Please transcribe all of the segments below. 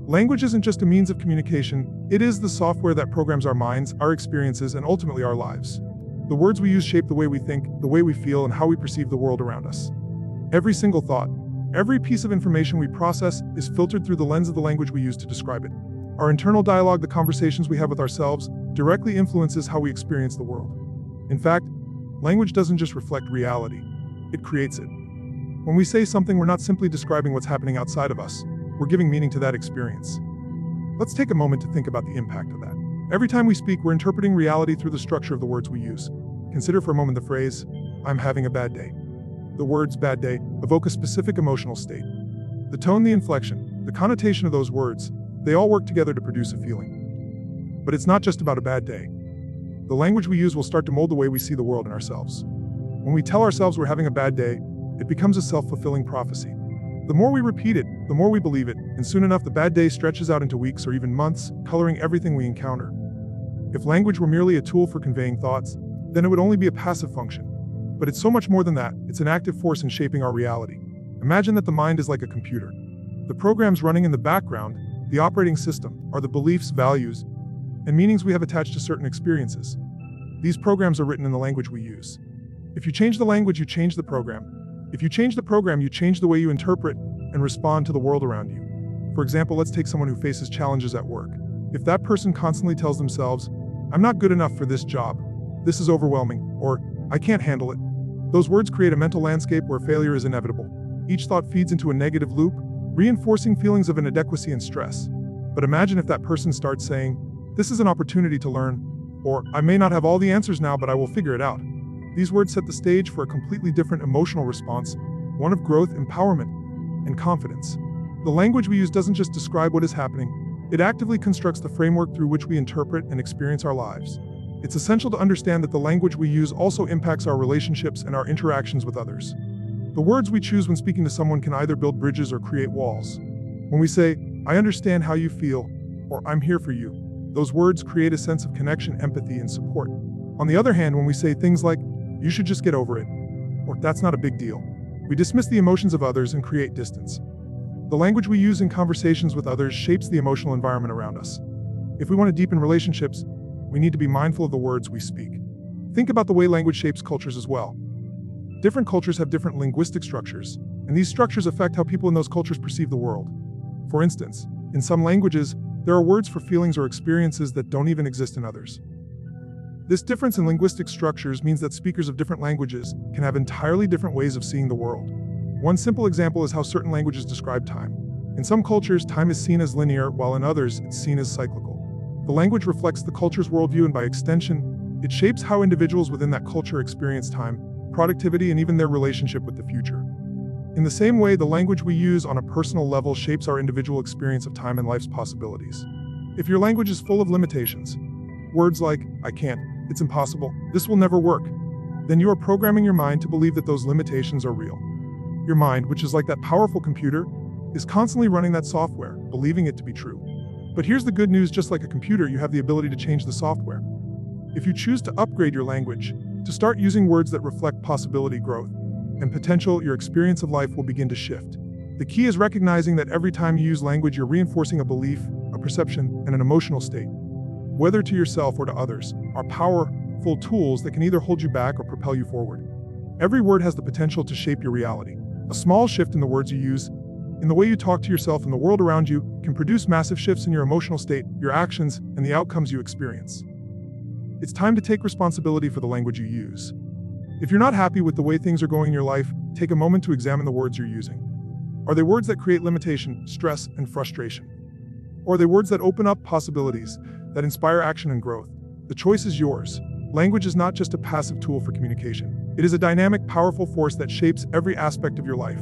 Language isn't just a means of communication, it is the software that programs our minds, our experiences, and ultimately our lives. The words we use shape the way we think, the way we feel, and how we perceive the world around us. Every single thought, every piece of information we process is filtered through the lens of the language we use to describe it. Our internal dialogue, the conversations we have with ourselves, directly influences how we experience the world. In fact, language doesn't just reflect reality, it creates it. When we say something, we're not simply describing what's happening outside of us, we're giving meaning to that experience. Let's take a moment to think about the impact of that. Every time we speak, we're interpreting reality through the structure of the words we use. Consider for a moment the phrase, "I'm having a bad day." The words "bad day" evoke a specific emotional state. The tone, the inflection, the connotation of those words, they all work together to produce a feeling. But it's not just about a bad day. The language we use will start to mold the way we see the world and ourselves. When we tell ourselves we're having a bad day, it becomes a self-fulfilling prophecy. The more we repeat it, the more we believe it, and soon enough the bad day stretches out into weeks or even months, coloring everything we encounter. If language were merely a tool for conveying thoughts, then it would only be a passive function. But it's so much more than that. It's an active force in shaping our reality. Imagine that the mind is like a computer. The programs running in the background, the operating system, are the beliefs, values, and meanings we have attached to certain experiences. These programs are written in the language we use. If you change the language, you change the program. If you change the program, you change the way you interpret and respond to the world around you. For example, let's take someone who faces challenges at work. If that person constantly tells themselves, "I'm not good enough for this job," "This is overwhelming," or "I can't handle it," those words create a mental landscape where failure is inevitable. Each thought feeds into a negative loop, reinforcing feelings of inadequacy and stress. But imagine if that person starts saying, "This is an opportunity to learn," or "I may not have all the answers now, but I will figure it out." These words set the stage for a completely different emotional response, one of growth, empowerment, and confidence. The language we use doesn't just describe what is happening, it actively constructs the framework through which we interpret and experience our lives. It's essential to understand that the language we use also impacts our relationships and our interactions with others. The words we choose when speaking to someone can either build bridges or create walls. When we say, "I understand how you feel," or "I'm here for you," those words create a sense of connection, empathy, and support. On the other hand, when we say things like, "You should just get over it," or "That's not a big deal," we dismiss the emotions of others and create distance. The language we use in conversations with others shapes the emotional environment around us. If we want to deepen relationships, we need to be mindful of the words we speak. Think about the way language shapes cultures as well. Different cultures have different linguistic structures, and these structures affect how people in those cultures perceive the world. For instance, in some languages, there are words for feelings or experiences that don't even exist in others. This difference in linguistic structures means that speakers of different languages can have entirely different ways of seeing the world. One simple example is how certain languages describe time. In some cultures, time is seen as linear, while in others, it's seen as cyclical. The language reflects the culture's worldview, and by extension, it shapes how individuals within that culture experience time, productivity, and even their relationship with the future. In the same way, the language we use on a personal level shapes our individual experience of time and life's possibilities. If your language is full of limitations, words like, "I can't," "It's impossible," "This will never work," then you are programming your mind to believe that those limitations are real. Your mind, which is like that powerful computer, is constantly running that software, believing it to be true. But here's the good news: just like a computer, you have the ability to change the software. If you choose to upgrade your language, to start using words that reflect possibility, growth, and potential, your experience of life will begin to shift. The key is recognizing that every time you use language, you're reinforcing a belief, a perception, and an emotional state. Whether to yourself or to others, are powerful tools that can either hold you back or propel you forward. Every word has the potential to shape your reality. A small shift in the words you use, in the way you talk to yourself and the world around you, can produce massive shifts in your emotional state, your actions, and the outcomes you experience. It's time to take responsibility for the language you use. If you're not happy with the way things are going in your life, take a moment to examine the words you're using. Are they words that create limitation, stress, and frustration? Or are they words that open up possibilities, that inspire action and growth? The choice is yours. Language is not just a passive tool for communication. It is a dynamic, powerful force that shapes every aspect of your life.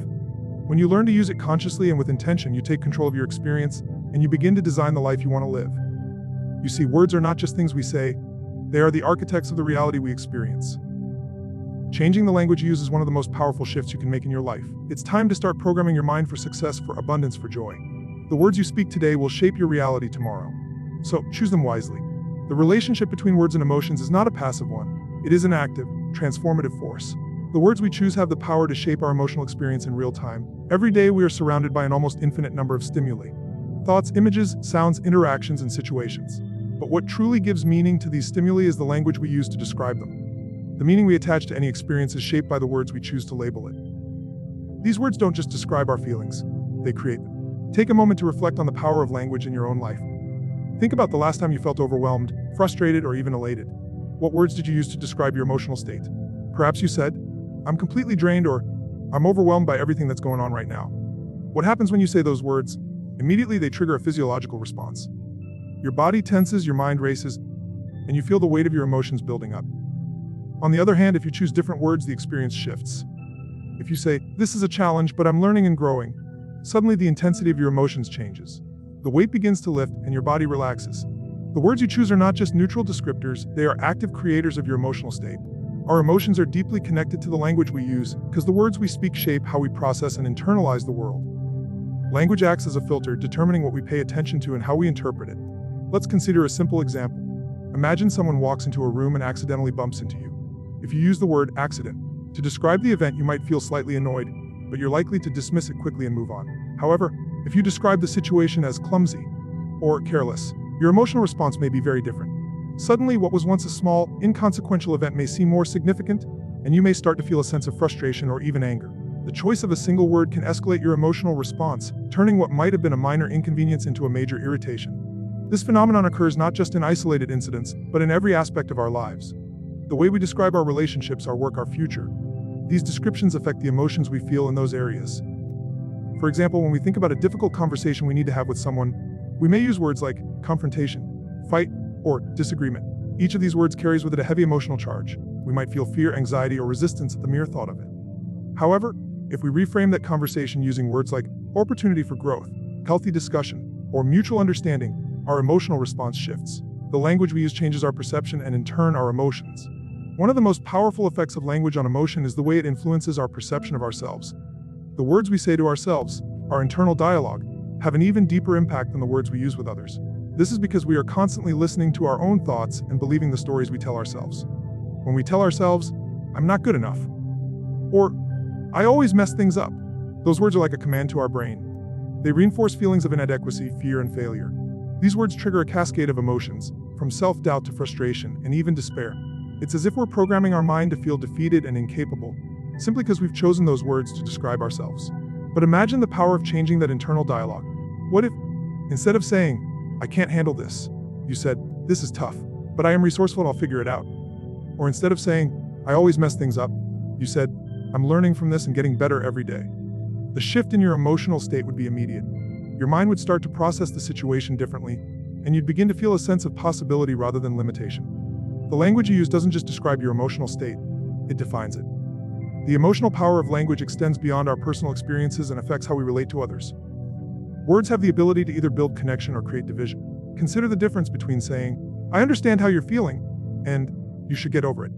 When you learn to use it consciously and with intention, you take control of your experience, and you begin to design the life you want to live. You see, words are not just things we say, they are the architects of the reality we experience. Changing the language you use is one of the most powerful shifts you can make in your life. It's time to start programming your mind for success, for abundance, for joy. The words you speak today will shape your reality tomorrow. So, choose them wisely. The relationship between words and emotions is not a passive one. It is an active, transformative force. The words we choose have the power to shape our emotional experience in real time. Every day we are surrounded by an almost infinite number of stimuli. thoughts, images, sounds, interactions, and situations. But what truly gives meaning to these stimuli is the language we use to describe them. The meaning we attach to any experience is shaped by the words we choose to label it. These words don't just describe our feelings, they create them. Take a moment to reflect on the power of language in your own life. Think about the last time you felt overwhelmed, frustrated, or even elated. What words did you use to describe your emotional state? Perhaps you said, "I'm completely drained," or "I'm overwhelmed by everything that's going on right now." What happens when you say those words? Immediately they trigger a physiological response. Your body tenses, your mind races, and you feel the weight of your emotions building up. On the other hand, if you choose different words, the experience shifts. If you say, "This is a challenge, but I'm learning and growing," suddenly the intensity of your emotions changes. The weight begins to lift and your body relaxes. The words you choose are not just neutral descriptors, they are active creators of your emotional state. Our emotions are deeply connected to the language we use, because the words we speak shape how we process and internalize the world. Language acts as a filter, determining what we pay attention to and how we interpret it. Let's consider a simple example. Imagine someone walks into a room and accidentally bumps into you. If you use the word accident to describe the event, you might feel slightly annoyed, but you're likely to dismiss it quickly and move on. However, if you describe the situation as clumsy or careless, your emotional response may be very different. Suddenly, what was once a small, inconsequential event may seem more significant, and you may start to feel a sense of frustration or even anger. The choice of a single word can escalate your emotional response, turning what might have been a minor inconvenience into a major irritation. This phenomenon occurs not just in isolated incidents, but in every aspect of our lives. The way we describe our relationships, our work, our future. These descriptions affect the emotions we feel in those areas. For example, when we think about a difficult conversation we need to have with someone, we may use words like confrontation, fight, or disagreement. Each of these words carries with it a heavy emotional charge. We might feel fear, anxiety, or resistance at the mere thought of it. However, if we reframe that conversation using words like opportunity for growth, healthy discussion, or mutual understanding, our emotional response shifts. The language we use changes our perception and in turn our emotions. One of the most powerful effects of language on emotion is the way it influences our perception of ourselves. The words we say to ourselves, our internal dialogue, have an even deeper impact than the words we use with others. This is because we are constantly listening to our own thoughts and believing the stories we tell ourselves. When we tell ourselves, "I'm not good enough," or "I always mess things up," those words are like a command to our brain. They reinforce feelings of inadequacy, fear, and failure. These words trigger a cascade of emotions, from self-doubt to frustration and even despair. It's as if we're programming our mind to feel defeated and incapable, simply because we've chosen those words to describe ourselves. But imagine the power of changing that internal dialogue. What if, instead of saying, "I can't handle this," you said, "This is tough, but I am resourceful and I'll figure it out." Or instead of saying, "I always mess things up," you said, "I'm learning from this and getting better every day." The shift in your emotional state would be immediate. Your mind would start to process the situation differently, and you'd begin to feel a sense of possibility rather than limitation. The language you use doesn't just describe your emotional state, it defines it. The emotional power of language extends beyond our personal experiences and affects how we relate to others. Words have the ability to either build connection or create division. Consider the difference between saying, "I understand how you're feeling," and "you should get over it."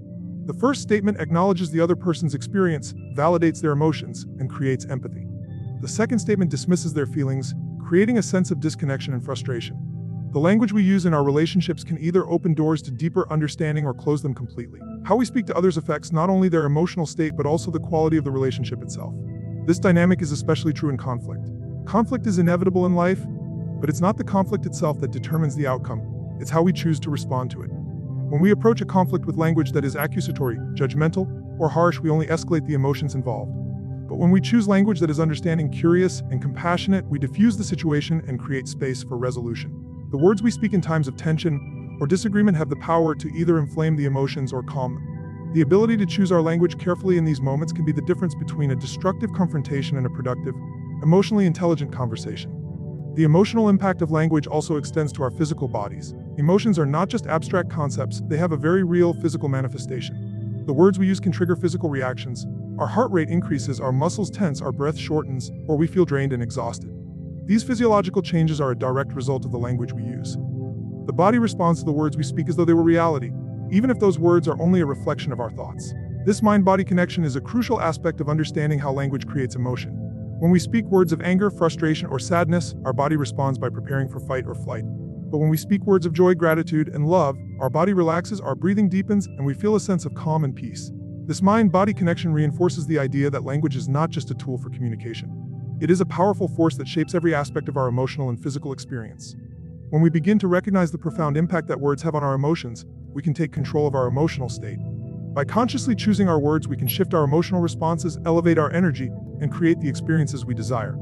The first statement acknowledges the other person's experience, validates their emotions, and creates empathy. The second statement dismisses their feelings, creating a sense of disconnection and frustration. The language we use in our relationships can either open doors to deeper understanding or close them completely. How we speak to others affects not only their emotional state but also the quality of the relationship itself. This dynamic is especially true in conflict. Conflict is inevitable in life, but it's not the conflict itself that determines the outcome, it's how we choose to respond to it. When we approach a conflict with language that is accusatory, judgmental, or harsh, we only escalate the emotions involved. But when we choose language that is understanding, curious, and compassionate, we diffuse the situation and create space for resolution. The words we speak in times of tension or disagreement have the power to either inflame the emotions or calm them. The ability to choose our language carefully in these moments can be the difference between a destructive confrontation and a productive, emotionally intelligent conversation. The emotional impact of language also extends to our physical bodies. Emotions are not just abstract concepts, they have a very real physical manifestation. The words we use can trigger physical reactions. Our heart rate increases, our muscles tense, our breath shortens, or we feel drained and exhausted. These physiological changes are a direct result of the language we use. The body responds to the words we speak as though they were reality, even if those words are only a reflection of our thoughts. This mind-body connection is a crucial aspect of understanding how language creates emotion. When we speak words of anger, frustration, or sadness, our body responds by preparing for fight or flight. But when we speak words of joy, gratitude, and love, our body relaxes, our breathing deepens, and we feel a sense of calm and peace. This mind-body connection reinforces the idea that language is not just a tool for communication. It is a powerful force that shapes every aspect of our emotional and physical experience. When we begin to recognize the profound impact that words have on our emotions, we can take control of our emotional state. By consciously choosing our words, we can shift our emotional responses, elevate our energy, and create the experiences we desire.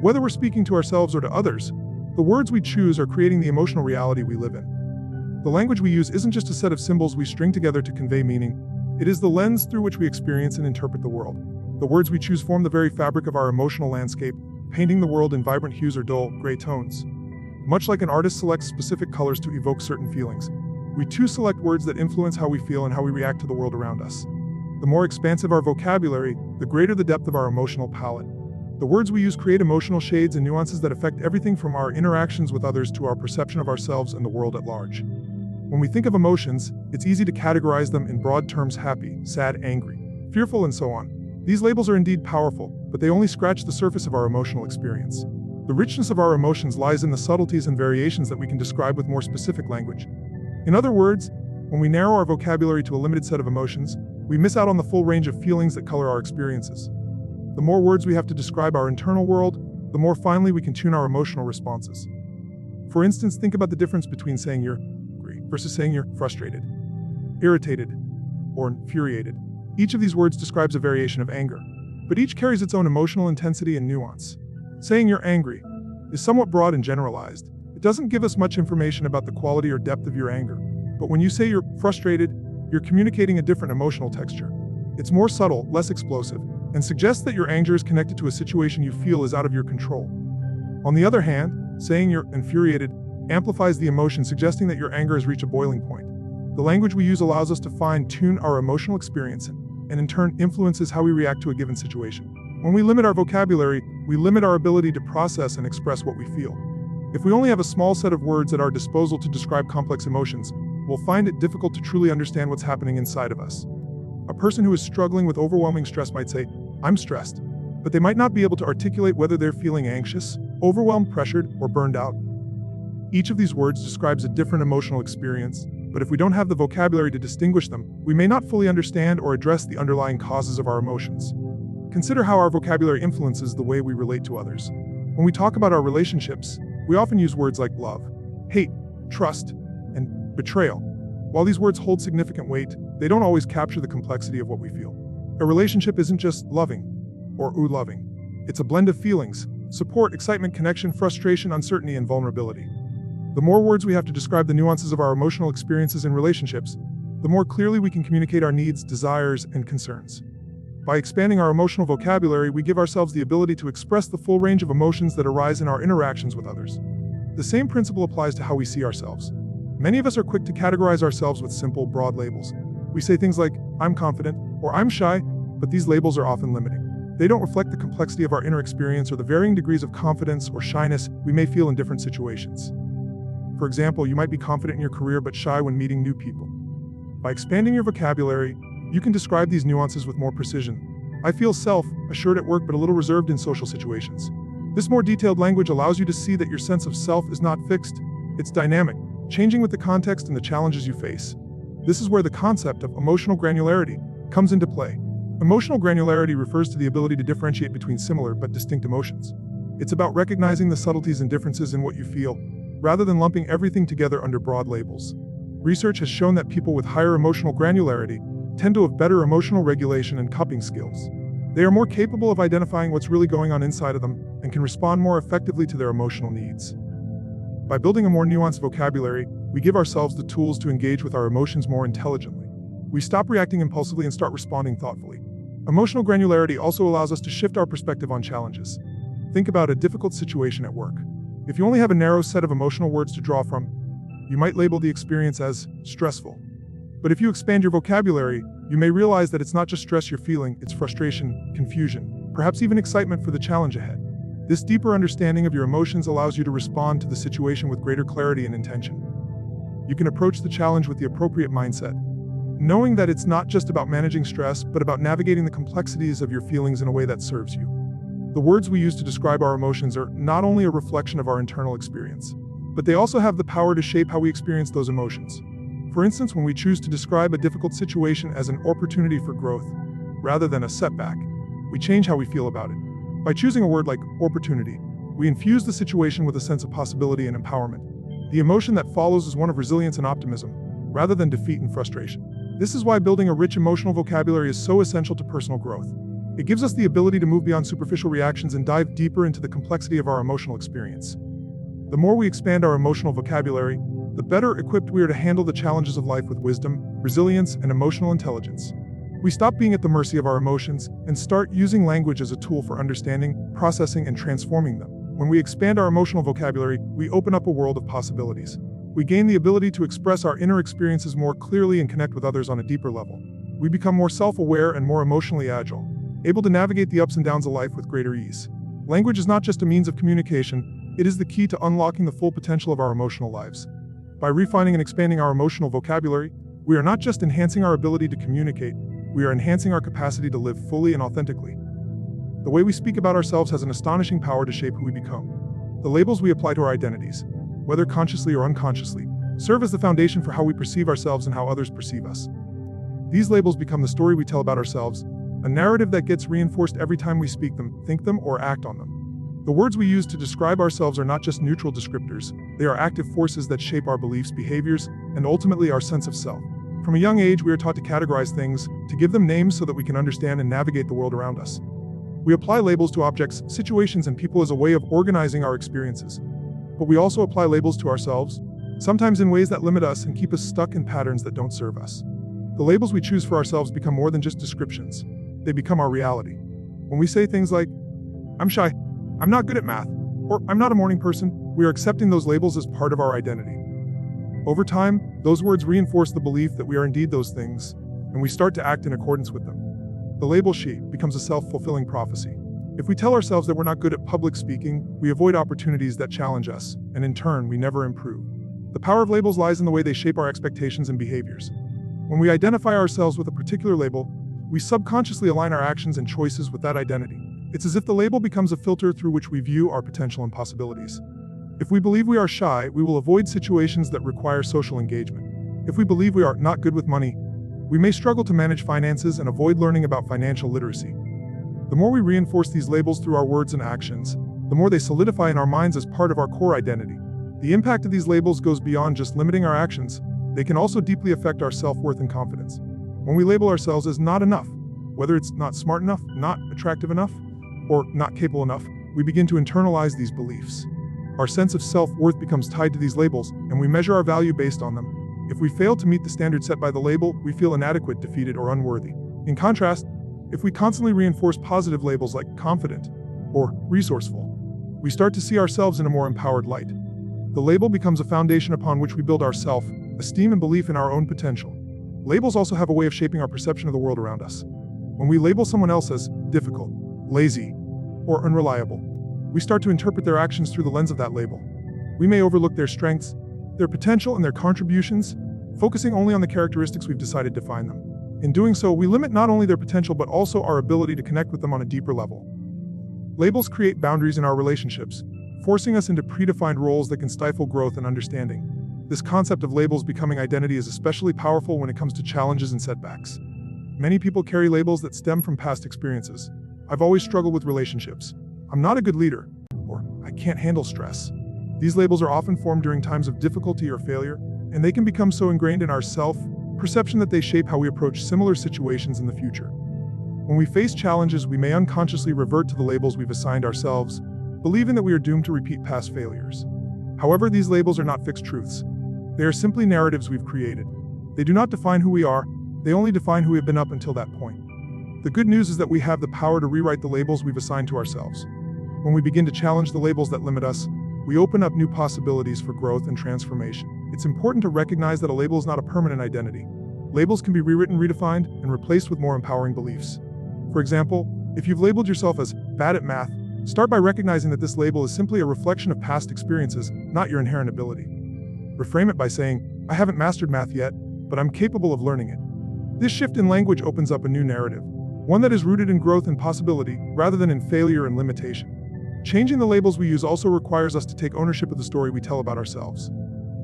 Whether we're speaking to ourselves or to others, the words we choose are creating the emotional reality we live in. The language we use isn't just a set of symbols we string together to convey meaning, it is the lens through which we experience and interpret the world. The words we choose form the very fabric of our emotional landscape, painting the world in vibrant hues or dull, gray tones. Much like an artist selects specific colors to evoke certain feelings, we too select words that influence how we feel and how we react to the world around us. The more expansive our vocabulary, the greater the depth of our emotional palette. The words we use create emotional shades and nuances that affect everything from our interactions with others to our perception of ourselves and the world at large. When we think of emotions, it's easy to categorize them in broad terms: happy, sad, angry, fearful, and so on. These labels are indeed powerful, but they only scratch the surface of our emotional experience. The richness of our emotions lies in the subtleties and variations that we can describe with more specific language. In other words, when we narrow our vocabulary to a limited set of emotions, we miss out on the full range of feelings that color our experiences. The more words we have to describe our internal world, the more finely we can tune our emotional responses. For instance, think about the difference between saying you're angry versus saying you're frustrated, irritated, or infuriated. Each of these words describes a variation of anger, but each carries its own emotional intensity and nuance. Saying you're angry is somewhat broad and generalized. It doesn't give us much information about the quality or depth of your anger. But when you say you're frustrated, you're communicating a different emotional texture. It's more subtle, less explosive, and suggests that your anger is connected to a situation you feel is out of your control. On the other hand, saying you're infuriated amplifies the emotion, suggesting that your anger has reached a boiling point. The language we use allows us to fine-tune our emotional experience and in turn influences how we react to a given situation. When we limit our vocabulary, we limit our ability to process and express what we feel. If we only have a small set of words at our disposal to describe complex emotions, we'll find it difficult to truly understand what's happening inside of us. A person who is struggling with overwhelming stress might say, "I'm stressed," but they might not be able to articulate whether they're feeling anxious, overwhelmed, pressured, or burned out. Each of these words describes a different emotional experience, but if we don't have the vocabulary to distinguish them, we may not fully understand or address the underlying causes of our emotions. Consider how our vocabulary influences the way we relate to others. When we talk about our relationships, we often use words like love, hate, trust, and betrayal. While these words hold significant weight, they don't always capture the complexity of what we feel. A relationship isn't just loving or loving. It's a blend of feelings: support, excitement, connection, frustration, uncertainty, and vulnerability. The more words we have to describe the nuances of our emotional experiences in relationships, the more clearly we can communicate our needs, desires, and concerns. By expanding our emotional vocabulary, we give ourselves the ability to express the full range of emotions that arise in our interactions with others. The same principle applies to how we see ourselves. Many of us are quick to categorize ourselves with simple, broad labels. We say things like, "I'm confident," or "I'm shy," but these labels are often limiting. They don't reflect the complexity of our inner experience or the varying degrees of confidence or shyness we may feel in different situations. For example, you might be confident in your career but shy when meeting new people. By expanding your vocabulary, you can describe these nuances with more precision. "I feel self-assured at work but a little reserved in social situations." This more detailed language allows you to see that your sense of self is not fixed, it's dynamic, changing with the context and the challenges you face. This is where the concept of emotional granularity comes into play. Emotional granularity refers to the ability to differentiate between similar but distinct emotions. It's about recognizing the subtleties and differences in what you feel, rather than lumping everything together under broad labels. Research has shown that people with higher emotional granularity tend to have better emotional regulation and coping skills. They are more capable of identifying what's really going on inside of them and can respond more effectively to their emotional needs. By building a more nuanced vocabulary, we give ourselves the tools to engage with our emotions more intelligently. We stop reacting impulsively and start responding thoughtfully. Emotional granularity also allows us to shift our perspective on challenges. Think about a difficult situation at work. If you only have a narrow set of emotional words to draw from, you might label the experience as stressful. But if you expand your vocabulary, you may realize that it's not just stress you're feeling, it's frustration, confusion, perhaps even excitement for the challenge ahead. This deeper understanding of your emotions allows you to respond to the situation with greater clarity and intention. You can approach the challenge with the appropriate mindset, knowing that it's not just about managing stress, but about navigating the complexities of your feelings in a way that serves you. The words we use to describe our emotions are not only a reflection of our internal experience, but they also have the power to shape how we experience those emotions. For instance, when we choose to describe a difficult situation as an opportunity for growth, rather than a setback, we change how we feel about it. By choosing a word like opportunity, we infuse the situation with a sense of possibility and empowerment. The emotion that follows is one of resilience and optimism, rather than defeat and frustration. This is why building a rich emotional vocabulary is so essential to personal growth. It gives us the ability to move beyond superficial reactions and dive deeper into the complexity of our emotional experience. The more we expand our emotional vocabulary, the better equipped we are to handle the challenges of life with wisdom, resilience, and emotional intelligence. We stop being at the mercy of our emotions and start using language as a tool for understanding, processing, and transforming them. When we expand our emotional vocabulary, we open up a world of possibilities. We gain the ability to express our inner experiences more clearly and connect with others on a deeper level. We become more self-aware and more emotionally agile, able to navigate the ups and downs of life with greater ease. Language is not just a means of communication, it is the key to unlocking the full potential of our emotional lives. By refining and expanding our emotional vocabulary, we are not just enhancing our ability to communicate, we are enhancing our capacity to live fully and authentically. The way we speak about ourselves has an astonishing power to shape who we become. The labels we apply to our identities, whether consciously or unconsciously, serve as the foundation for how we perceive ourselves and how others perceive us. These labels become the story we tell about ourselves, a narrative that gets reinforced every time we speak them, think them, or act on them. The words we use to describe ourselves are not just neutral descriptors, they are active forces that shape our beliefs, behaviors, and ultimately our sense of self. From a young age, we are taught to categorize things, to give them names so that we can understand and navigate the world around us. We apply labels to objects, situations, and people as a way of organizing our experiences. But we also apply labels to ourselves, sometimes in ways that limit us and keep us stuck in patterns that don't serve us. The labels we choose for ourselves become more than just descriptions. They become our reality. When we say things like, I'm shy, I'm not good at math, or I'm not a morning person, we are accepting those labels as part of our identity. Over time, those words reinforce the belief that we are indeed those things, and we start to act in accordance with them. The label she becomes a self-fulfilling prophecy. If we tell ourselves that we're not good at public speaking, we avoid opportunities that challenge us, and in turn, we never improve. The power of labels lies in the way they shape our expectations and behaviors. When we identify ourselves with a particular label, we subconsciously align our actions and choices with that identity. It's as if the label becomes a filter through which we view our potential and possibilities. If we believe we are shy, we will avoid situations that require social engagement. If we believe we are not good with money, we may struggle to manage finances and avoid learning about financial literacy. The more we reinforce these labels through our words and actions, the more they solidify in our minds as part of our core identity. The impact of these labels goes beyond just limiting our actions. They can also deeply affect our self-worth and confidence. When we label ourselves as not enough, whether it's not smart enough, not attractive enough, or not capable enough, we begin to internalize these beliefs. Our sense of self-worth becomes tied to these labels, and we measure our value based on them. If we fail to meet the standard set by the label, we feel inadequate, defeated, or unworthy. In contrast, if we constantly reinforce positive labels like confident or resourceful, we start to see ourselves in a more empowered light. The label becomes a foundation upon which we build our self-esteem and belief in our own potential. Labels also have a way of shaping our perception of the world around us. When we label someone else as difficult, lazy, or unreliable, we start to interpret their actions through the lens of that label. We may overlook their strengths, their potential, and their contributions, focusing only on the characteristics we've decided define them. In doing so, we limit not only their potential but also our ability to connect with them on a deeper level. Labels create boundaries in our relationships, forcing us into predefined roles that can stifle growth and understanding. This concept of labels becoming identity is especially powerful when it comes to challenges and setbacks. Many people carry labels that stem from past experiences. I've always struggled with relationships. I'm not a good leader, or I can't handle stress. These labels are often formed during times of difficulty or failure, and they can become so ingrained in our self-perception that they shape how we approach similar situations in the future. When we face challenges, we may unconsciously revert to the labels we've assigned ourselves, believing that we are doomed to repeat past failures. However, these labels are not fixed truths. They are simply narratives we've created. They do not define who we are, they only define who we have been up until that point. The good news is that we have the power to rewrite the labels we've assigned to ourselves. When we begin to challenge the labels that limit us, we open up new possibilities for growth and transformation. It's important to recognize that a label is not a permanent identity. Labels can be rewritten, redefined, and replaced with more empowering beliefs. For example, if you've labeled yourself as bad at math, start by recognizing that this label is simply a reflection of past experiences, not your inherent ability. Reframe it by saying, I haven't mastered math yet, but I'm capable of learning it. This shift in language opens up a new narrative, one that is rooted in growth and possibility, rather than in failure and limitation. Changing the labels we use also requires us to take ownership of the story we tell about ourselves.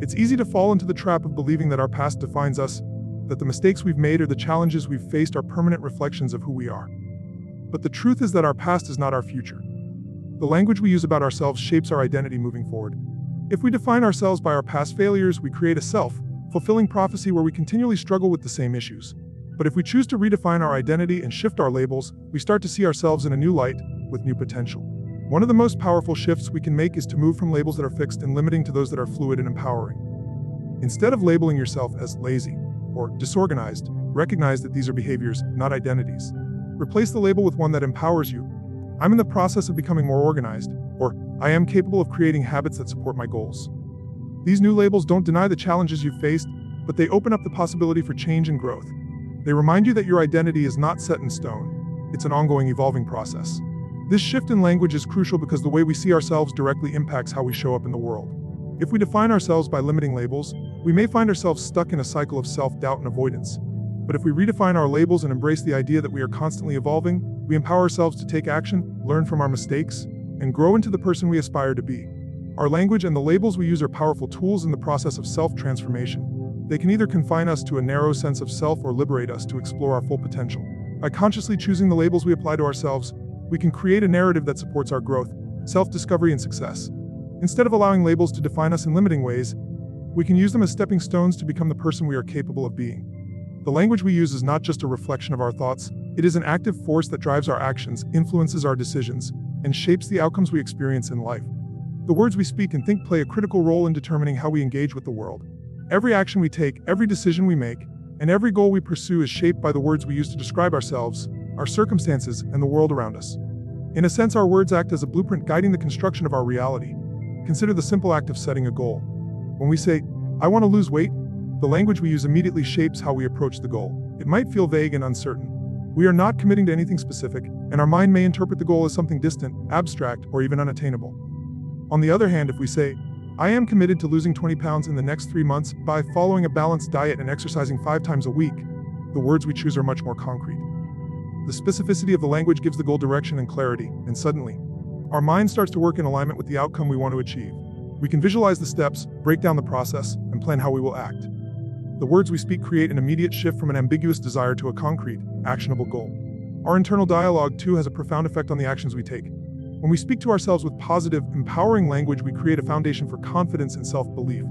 It's easy to fall into the trap of believing that our past defines us, that the mistakes we've made or the challenges we've faced are permanent reflections of who we are. But the truth is that our past is not our future. The language we use about ourselves shapes our identity moving forward. If we define ourselves by our past failures, we create a self-fulfilling prophecy where we continually struggle with the same issues. But if we choose to redefine our identity and shift our labels, we start to see ourselves in a new light, with new potential. One of the most powerful shifts we can make is to move from labels that are fixed and limiting to those that are fluid and empowering. Instead of labeling yourself as lazy or disorganized, recognize that these are behaviors, not identities. Replace the label with one that empowers you. I'm in the process of becoming more organized, or I am capable of creating habits that support my goals. These new labels don't deny the challenges you've faced, but they open up the possibility for change and growth. They remind you that your identity is not set in stone. It's an ongoing, evolving process. This shift in language is crucial because the way we see ourselves directly impacts how we show up in the world. If we define ourselves by limiting labels, we may find ourselves stuck in a cycle of self-doubt and avoidance. But if we redefine our labels and embrace the idea that we are constantly evolving, we empower ourselves to take action, learn from our mistakes, and grow into the person we aspire to be. Our language and the labels we use are powerful tools in the process of self-transformation. They can either confine us to a narrow sense of self or liberate us to explore our full potential. By consciously choosing the labels we apply to ourselves, we can create a narrative that supports our growth, self-discovery, and success. Instead of allowing labels to define us in limiting ways, we can use them as stepping stones to become the person we are capable of being. The language we use is not just a reflection of our thoughts, it is an active force that drives our actions, influences our decisions, and shapes the outcomes we experience in life. The words we speak and think play a critical role in determining how we engage with the world. Every action we take, every decision we make, and every goal we pursue is shaped by the words we use to describe ourselves, our circumstances, and the world around us. In a sense, our words act as a blueprint guiding the construction of our reality. Consider the simple act of setting a goal. When we say, "I want to lose weight," the language we use immediately shapes how we approach the goal. It might feel vague and uncertain. We are not committing to anything specific, and our mind may interpret the goal as something distant, abstract, or even unattainable. On the other hand, if we say, "I am committed to losing 20 pounds in the next 3 months by following a balanced diet and exercising 5 times a week," the words we choose are much more concrete. The specificity of the language gives the goal direction and clarity, and suddenly, our mind starts to work in alignment with the outcome we want to achieve. We can visualize the steps, break down the process, and plan how we will act. The words we speak create an immediate shift from an ambiguous desire to a concrete, actionable goal. Our internal dialogue, too, has a profound effect on the actions we take. When we speak to ourselves with positive, empowering language, we create a foundation for confidence and self-belief.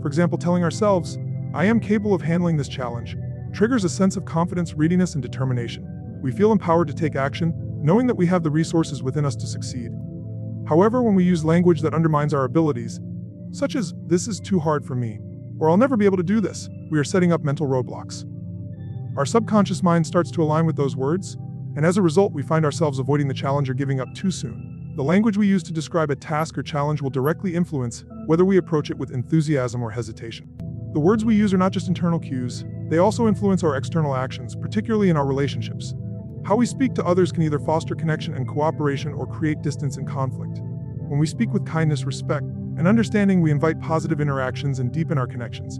For example, telling ourselves, "I am capable of handling this challenge," triggers a sense of confidence, readiness, and determination. We feel empowered to take action, knowing that we have the resources within us to succeed. However, when we use language that undermines our abilities, such as, "This is too hard for me," or "I'll never be able to do this," we are setting up mental roadblocks. Our subconscious mind starts to align with those words, and as a result, we find ourselves avoiding the challenge or giving up too soon. The language we use to describe a task or challenge will directly influence whether we approach it with enthusiasm or hesitation. The words we use are not just internal cues, they also influence our external actions, particularly in our relationships. How we speak to others can either foster connection and cooperation or create distance and conflict. When we speak with kindness, respect, and understanding, we invite positive interactions and deepen our connections.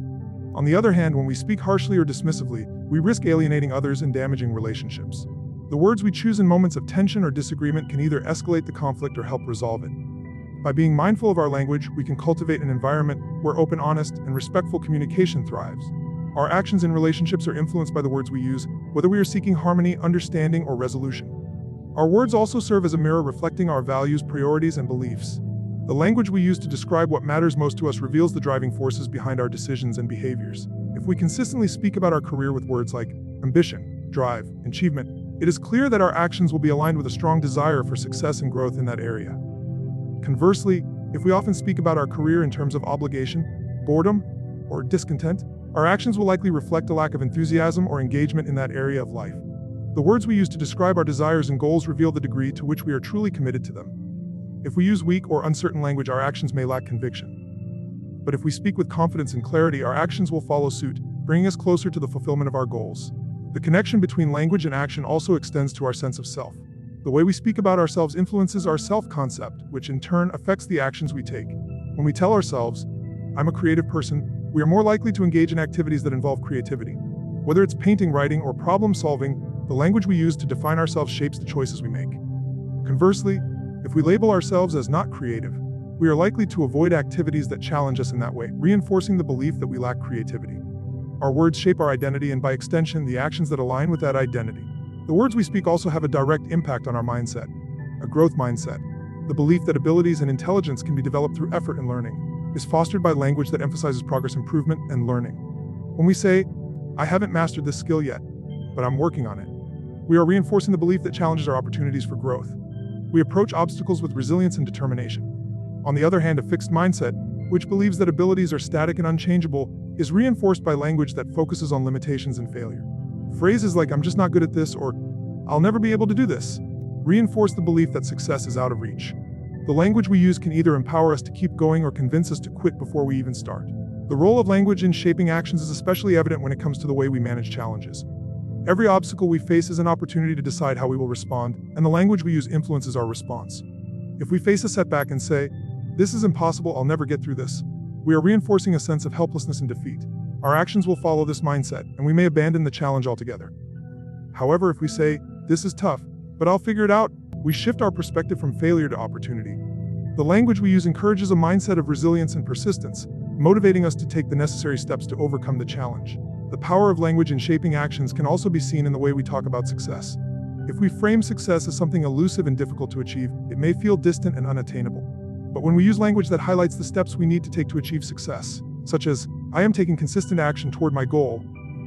On the other hand, when we speak harshly or dismissively, we risk alienating others and damaging relationships. The words we choose in moments of tension or disagreement can either escalate the conflict or help resolve it. By being mindful of our language, we can cultivate an environment where open, honest, and respectful communication thrives. Our actions in relationships are influenced by the words we use, whether we are seeking harmony, understanding, or resolution. Our words also serve as a mirror reflecting our values, priorities, and beliefs. The language we use to describe what matters most to us reveals the driving forces behind our decisions and behaviors. If we consistently speak about our career with words like ambition, drive, achievement, it is clear that our actions will be aligned with a strong desire for success and growth in that area. Conversely, if we often speak about our career in terms of obligation, boredom, or discontent, our actions will likely reflect a lack of enthusiasm or engagement in that area of life. The words we use to describe our desires and goals reveal the degree to which we are truly committed to them. If we use weak or uncertain language, our actions may lack conviction. But if we speak with confidence and clarity, our actions will follow suit, bringing us closer to the fulfillment of our goals. The connection between language and action also extends to our sense of self. The way we speak about ourselves influences our self-concept, which in turn affects the actions we take. When we tell ourselves, "I'm a creative person," we are more likely to engage in activities that involve creativity. Whether it's painting, writing, or problem solving, the language we use to define ourselves shapes the choices we make. Conversely, if we label ourselves as not creative, we are likely to avoid activities that challenge us in that way, reinforcing the belief that we lack creativity. Our words shape our identity and, by extension, the actions that align with that identity. The words we speak also have a direct impact on our mindset, a growth mindset. the belief that abilities and intelligence can be developed through effort and learning, is fostered by language that emphasizes progress, improvement, and learning. When we say, "I haven't mastered this skill yet, but I'm working on it," we are reinforcing the belief that challenges are opportunities for growth. We approach obstacles with resilience and determination. On the other hand, a fixed mindset, which believes that abilities are static and unchangeable, is reinforced by language that focuses on limitations and failure. Phrases like "I'm just not good at this" or "I'll never be able to do this" reinforce the belief that success is out of reach. The language we use can either empower us to keep going or convince us to quit before we even start. The role of language in shaping actions is especially evident when it comes to the way we manage challenges. Every obstacle we face is an opportunity to decide how we will respond, and the language we use influences our response. If we face a setback and say, "This is impossible, I'll never get through this," we are reinforcing a sense of helplessness and defeat. Our actions will follow this mindset, and we may abandon the challenge altogether. However, if we say, "This is tough, but I'll figure it out," we shift our perspective from failure to opportunity. The language we use encourages a mindset of resilience and persistence, motivating us to take the necessary steps to overcome the challenge. The power of language in shaping actions can also be seen in the way we talk about success. If we frame success as something elusive and difficult to achieve, it may feel distant and unattainable. But when we use language that highlights the steps we need to take to achieve success, such as, "I am taking consistent action toward my goal,"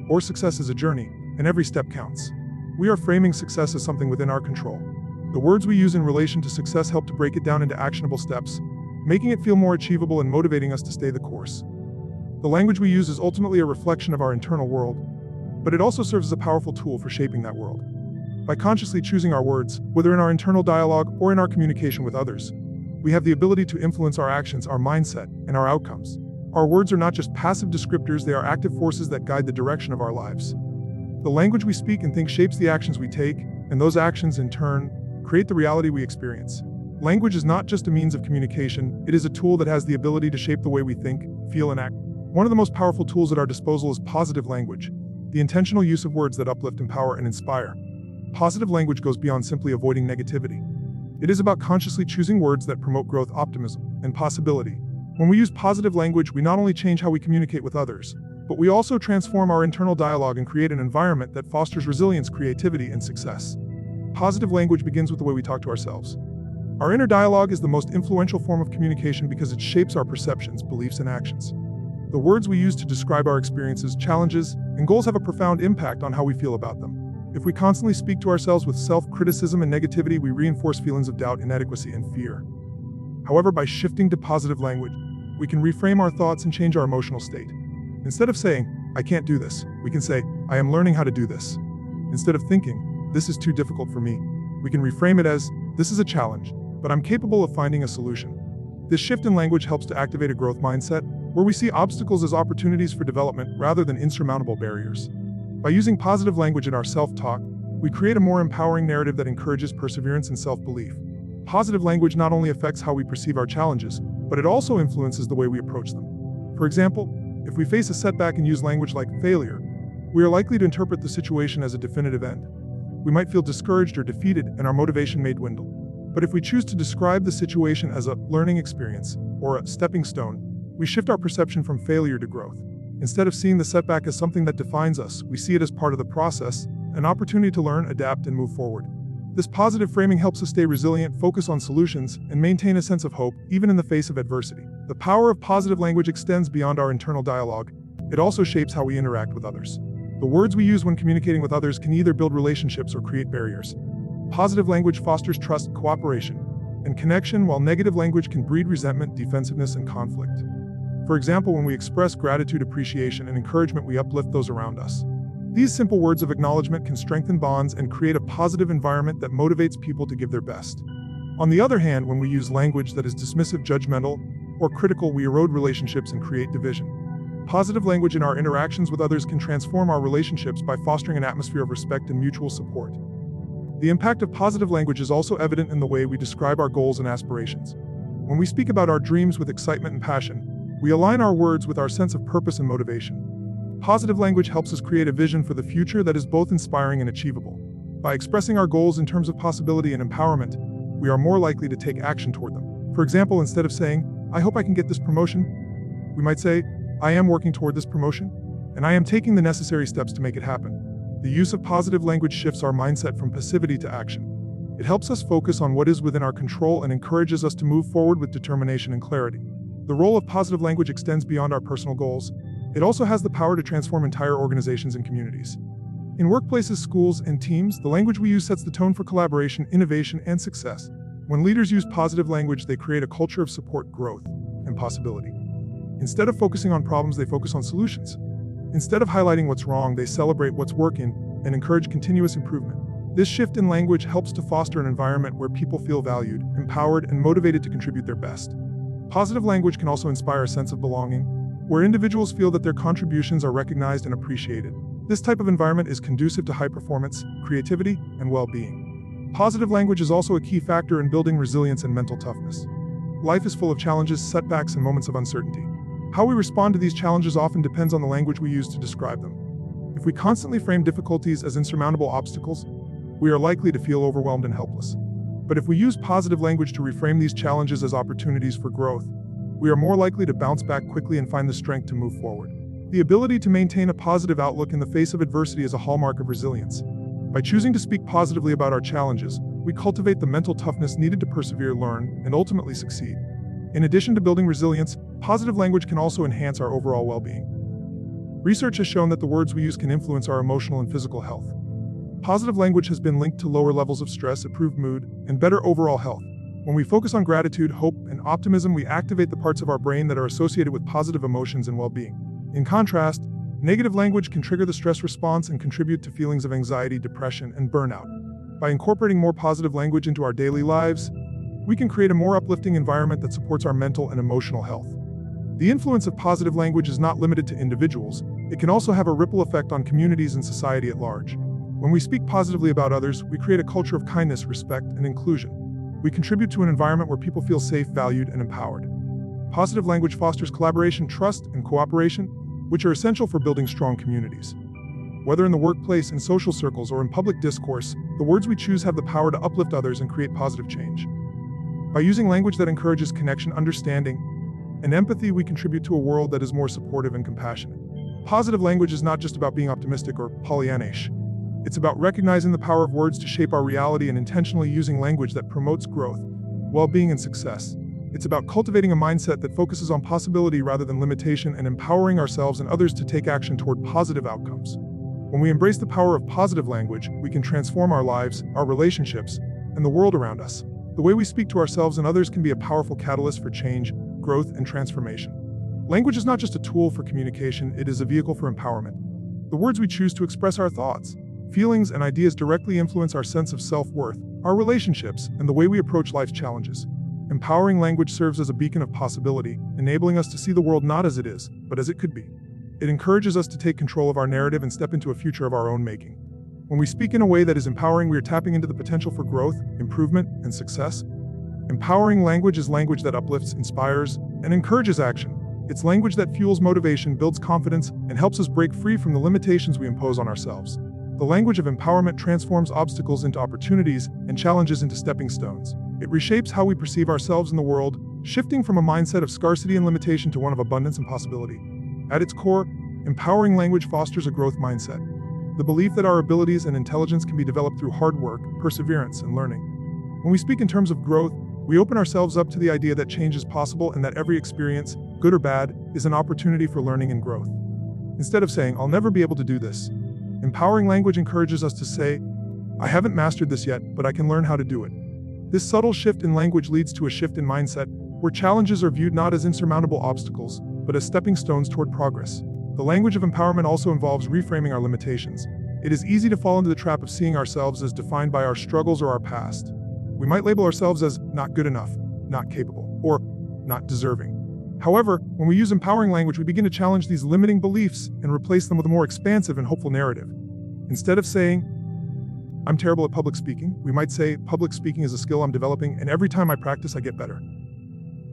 or "Success is a journey, and every step counts," we are framing success as something within our control. The words we use in relation to success help to break it down into actionable steps, making it feel more achievable and motivating us to stay the course. The language we use is ultimately a reflection of our internal world, but it also serves as a powerful tool for shaping that world. By consciously choosing our words, whether in our internal dialogue or in our communication with others, we have the ability to influence our actions, our mindset, and our outcomes. Our words are not just passive descriptors, they are active forces that guide the direction of our lives. The language we speak and think shapes the actions we take, and those actions, in turn, create the reality we experience. Language is not just a means of communication, it is a tool that has the ability to shape the way we think, feel, and act. One of the most powerful tools at our disposal is positive language, the intentional use of words that uplift, empower, and inspire. Positive language goes beyond simply avoiding negativity. It is about consciously choosing words that promote growth, optimism, and possibility. When we use positive language, we not only change how we communicate with others, but we also transform our internal dialogue and create an environment that fosters resilience, creativity, and success. Positive language begins with the way we talk to ourselves. Our inner dialogue is the most influential form of communication because it shapes our perceptions, beliefs, and actions. The words we use to describe our experiences, challenges, and goals have a profound impact on how we feel about them. If we constantly speak to ourselves with self-criticism and negativity, we reinforce feelings of doubt, inadequacy, and fear. However, by shifting to positive language, we can reframe our thoughts and change our emotional state. Instead of saying, "I can't do this," we can say, "I am learning how to do this." Instead of thinking, "This is too difficult for me," we can reframe it as, "This is a challenge, but I'm capable of finding a solution." This shift in language helps to activate a growth mindset, where we see obstacles as opportunities for development rather than insurmountable barriers. By using positive language in our self-talk, we create a more empowering narrative that encourages perseverance and self-belief. Positive language not only affects how we perceive our challenges, but it also influences the way we approach them. For example, if we face a setback and use language like failure, we are likely to interpret the situation as a definitive end. We might feel discouraged or defeated, and our motivation may dwindle. But if we choose to describe the situation as a learning experience or a stepping stone, we shift our perception from failure to growth. Instead of seeing the setback as something that defines us, we see it as part of the process, an opportunity to learn, adapt, and move forward. This positive framing helps us stay resilient, focus on solutions, and maintain a sense of hope, even in the face of adversity. The power of positive language extends beyond our internal dialogue. It also shapes how we interact with others. The words we use when communicating with others can either build relationships or create barriers. Positive language fosters trust, cooperation, and connection, while negative language can breed resentment, defensiveness, and conflict. For example, when we express gratitude, appreciation, and encouragement, we uplift those around us. These simple words of acknowledgement can strengthen bonds and create a positive environment that motivates people to give their best. On the other hand, when we use language that is dismissive, judgmental, or critical, we erode relationships and create division. Positive language in our interactions with others can transform our relationships by fostering an atmosphere of respect and mutual support. The impact of positive language is also evident in the way we describe our goals and aspirations. When we speak about our dreams with excitement and passion, we align our words with our sense of purpose and motivation. Positive language helps us create a vision for the future that is both inspiring and achievable. By expressing our goals in terms of possibility and empowerment, we are more likely to take action toward them. For example, instead of saying, "I hope I can get this promotion," we might say, "I am working toward this promotion, and I am taking the necessary steps to make it happen." The use of positive language shifts our mindset from passivity to action. It helps us focus on what is within our control and encourages us to move forward with determination and clarity. The role of positive language extends beyond our personal goals. It also has the power to transform entire organizations and communities. In workplaces, schools, and teams, the language we use sets the tone for collaboration, innovation, and success. When leaders use positive language, they create a culture of support, growth, and possibility. Instead of focusing on problems, they focus on solutions. Instead of highlighting what's wrong, they celebrate what's working and encourage continuous improvement. This shift in language helps to foster an environment where people feel valued, empowered, and motivated to contribute their best. Positive language can also inspire a sense of belonging, where individuals feel that their contributions are recognized and appreciated. This type of environment is conducive to high performance, creativity, and well-being. Positive language is also a key factor in building resilience and mental toughness. Life is full of challenges, setbacks, and moments of uncertainty. How we respond to these challenges often depends on the language we use to describe them. If we constantly frame difficulties as insurmountable obstacles, we are likely to feel overwhelmed and helpless. But if we use positive language to reframe these challenges as opportunities for growth, we are more likely to bounce back quickly and find the strength to move forward. The ability to maintain a positive outlook in the face of adversity is a hallmark of resilience. By choosing to speak positively about our challenges, we cultivate the mental toughness needed to persevere, learn, and ultimately succeed. In addition to building resilience, positive language can also enhance our overall well-being. Research has shown that the words we use can influence our emotional and physical health. Positive language has been linked to lower levels of stress, improved mood, and better overall health. When we focus on gratitude, hope, and optimism, we activate the parts of our brain that are associated with positive emotions and well-being. In contrast, negative language can trigger the stress response and contribute to feelings of anxiety, depression, and burnout. By incorporating more positive language into our daily lives, we can create a more uplifting environment that supports our mental and emotional health. The influence of positive language is not limited to individuals. It can also have a ripple effect on communities and society at large. When we speak positively about others, we create a culture of kindness, respect, and inclusion. We contribute to an environment where people feel safe, valued, and empowered. Positive language fosters collaboration, trust, and cooperation, which are essential for building strong communities. Whether in the workplace, in social circles, or in public discourse, the words we choose have the power to uplift others and create positive change. By using language that encourages connection, understanding, and empathy, we contribute to a world that is more supportive and compassionate. Positive language is not just about being optimistic or Pollyannish. It's about recognizing the power of words to shape our reality and intentionally using language that promotes growth, well-being, and success. It's about cultivating a mindset that focuses on possibility rather than limitation and empowering ourselves and others to take action toward positive outcomes. When we embrace the power of positive language, we can transform our lives, our relationships, and the world around us. The way we speak to ourselves and others can be a powerful catalyst for change, growth, and transformation. Language is not just a tool for communication, it is a vehicle for empowerment. The words we choose to express our thoughts, feelings, and ideas directly influence our sense of self-worth, our relationships, and the way we approach life's challenges. Empowering language serves as a beacon of possibility, enabling us to see the world not as it is, but as it could be. It encourages us to take control of our narrative and step into a future of our own making. When we speak in a way that is empowering, we are tapping into the potential for growth, improvement, and success. Empowering language is language that uplifts, inspires, and encourages action. It's language that fuels motivation, builds confidence, and helps us break free from the limitations we impose on ourselves. The language of empowerment transforms obstacles into opportunities and challenges into stepping stones. It reshapes how we perceive ourselves in the world, shifting from a mindset of scarcity and limitation to one of abundance and possibility. At its core, empowering language fosters a growth mindset. The belief that our abilities and intelligence can be developed through hard work, perseverance, and learning. When we speak in terms of growth, we open ourselves up to the idea that change is possible and that every experience, good or bad, is an opportunity for learning and growth. Instead of saying, "I'll never be able to do this," empowering language encourages us to say, "I haven't mastered this yet, but I can learn how to do it." This subtle shift in language leads to a shift in mindset, where challenges are viewed not as insurmountable obstacles, but as stepping stones toward progress. The language of empowerment also involves reframing our limitations. It is easy to fall into the trap of seeing ourselves as defined by our struggles or our past. We might label ourselves as not good enough, not capable, or not deserving. However, when we use empowering language, we begin to challenge these limiting beliefs and replace them with a more expansive and hopeful narrative. Instead of saying, "I'm terrible at public speaking," we might say, "Public speaking is a skill I'm developing, and every time I practice, I get better."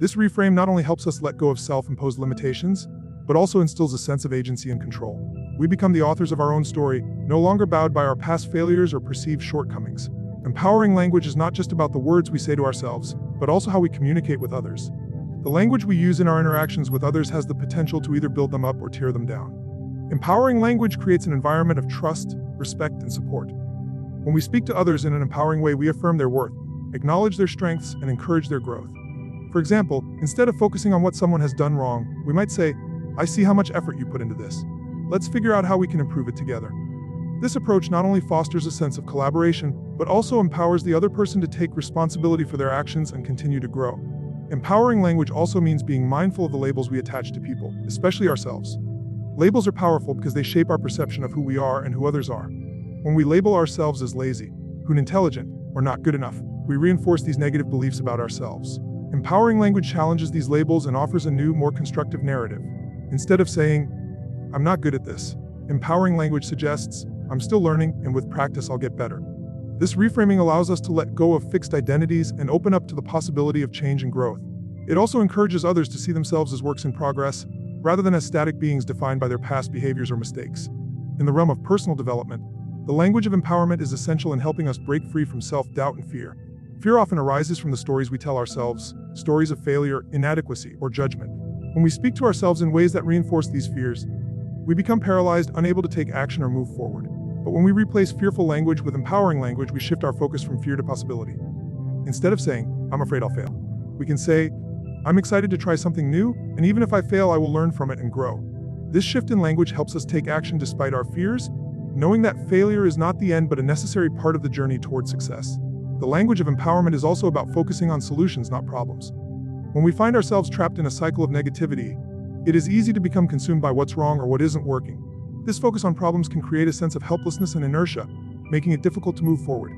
This reframe not only helps us let go of self-imposed limitations, but also instills a sense of agency and control. We become the authors of our own story, no longer bowed by our past failures or perceived shortcomings. Empowering language is not just about the words we say to ourselves, but also how we communicate with others. The language we use in our interactions with others has the potential to either build them up or tear them down. Empowering language creates an environment of trust, respect, and support. When we speak to others in an empowering way, we affirm their worth, acknowledge their strengths, and encourage their growth. For example, instead of focusing on what someone has done wrong, we might say, "I see how much effort you put into this. Let's figure out how we can improve it together." This approach not only fosters a sense of collaboration, but also empowers the other person to take responsibility for their actions and continue to grow. Empowering language also means being mindful of the labels we attach to people, especially ourselves. Labels are powerful because they shape our perception of who we are and who others are. When we label ourselves as lazy, unintelligent, or not good enough, we reinforce these negative beliefs about ourselves. Empowering language challenges these labels and offers a new, more constructive narrative. Instead of saying, "I'm not good at this," empowering language suggests, "I'm still learning, and with practice I'll get better." This reframing allows us to let go of fixed identities and open up to the possibility of change and growth. It also encourages others to see themselves as works in progress, rather than as static beings defined by their past behaviors or mistakes. In the realm of personal development, the language of empowerment is essential in helping us break free from self-doubt and fear. Fear often arises from the stories we tell ourselves, stories of failure, inadequacy, or judgment. When we speak to ourselves in ways that reinforce these fears, we become paralyzed, unable to take action or move forward. But when we replace fearful language with empowering language, we shift our focus from fear to possibility. Instead of saying, "I'm afraid I'll fail," we can say, "I'm excited to try something new, and even if I fail, I will learn from it and grow." This shift in language helps us take action despite our fears, knowing that failure is not the end but a necessary part of the journey toward success. The language of empowerment is also about focusing on solutions, not problems. When we find ourselves trapped in a cycle of negativity, it is easy to become consumed by what's wrong or what isn't working. This focus on problems can create a sense of helplessness and inertia, making it difficult to move forward.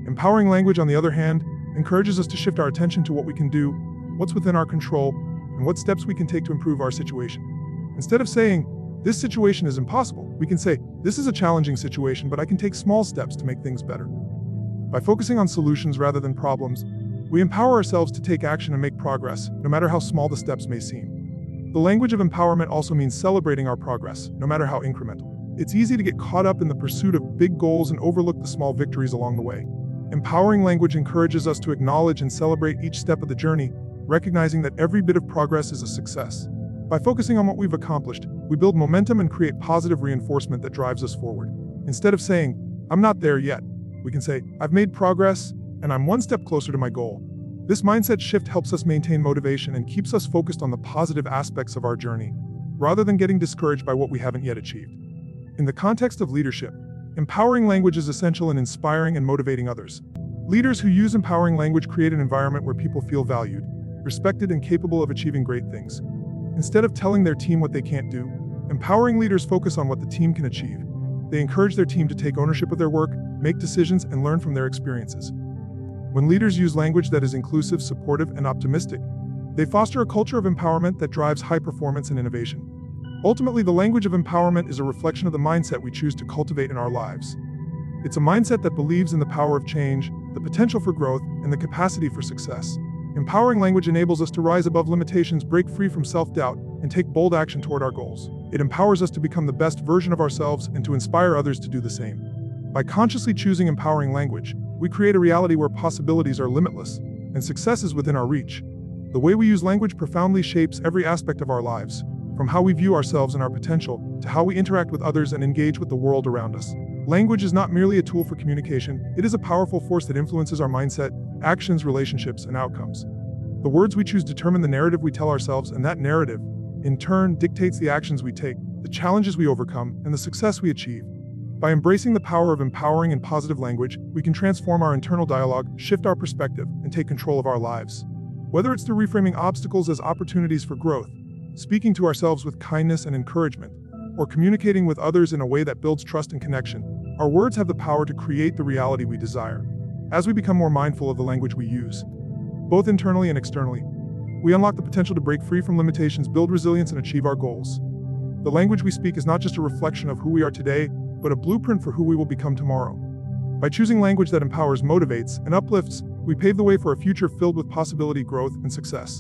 Empowering language, on the other hand, encourages us to shift our attention to what we can do, what's within our control, and what steps we can take to improve our situation. Instead of saying, "This situation is impossible," we can say, "This is a challenging situation, but I can take small steps to make things better." By focusing on solutions rather than problems, we empower ourselves to take action and make progress, no matter how small the steps may seem. The language of empowerment also means celebrating our progress, no matter how incremental. It's easy to get caught up in the pursuit of big goals and overlook the small victories along the way. Empowering language encourages us to acknowledge and celebrate each step of the journey, recognizing that every bit of progress is a success. By focusing on what we've accomplished, we build momentum and create positive reinforcement that drives us forward. Instead of saying, "I'm not there yet," we can say, "I've made progress, and I'm one step closer to my goal." This mindset shift helps us maintain motivation and keeps us focused on the positive aspects of our journey, rather than getting discouraged by what we haven't yet achieved. In the context of leadership, empowering language is essential in inspiring and motivating others. Leaders who use empowering language create an environment where people feel valued, respected, and capable of achieving great things. Instead of telling their team what they can't do, empowering leaders focus on what the team can achieve. They encourage their team to take ownership of their work, make decisions, and learn from their experiences. When leaders use language that is inclusive, supportive, and optimistic, they foster a culture of empowerment that drives high performance and innovation. Ultimately, the language of empowerment is a reflection of the mindset we choose to cultivate in our lives. It's a mindset that believes in the power of change, the potential for growth, and the capacity for success. Empowering language enables us to rise above limitations, break free from self-doubt, and take bold action toward our goals. It empowers us to become the best version of ourselves and to inspire others to do the same. By consciously choosing empowering language, we create a reality where possibilities are limitless and success is within our reach. The way we use language profoundly shapes every aspect of our lives, from how we view ourselves and our potential to how we interact with others and engage with the world around us. Language is not merely a tool for communication, it is a powerful force that influences our mindset, actions, relationships, and outcomes. The words we choose determine the narrative we tell ourselves, and that narrative, in turn, dictates the actions we take, the challenges we overcome, and the success we achieve. By embracing the power of empowering and positive language, we can transform our internal dialogue, shift our perspective, and take control of our lives. Whether it's through reframing obstacles as opportunities for growth, speaking to ourselves with kindness and encouragement, or communicating with others in a way that builds trust and connection, our words have the power to create the reality we desire. As we become more mindful of the language we use, both internally and externally, we unlock the potential to break free from limitations, build resilience, and achieve our goals. The language we speak is not just a reflection of who we are today, but a blueprint for who we will become tomorrow. By choosing language that empowers, motivates, and uplifts, we pave the way for a future filled with possibility, growth, and success.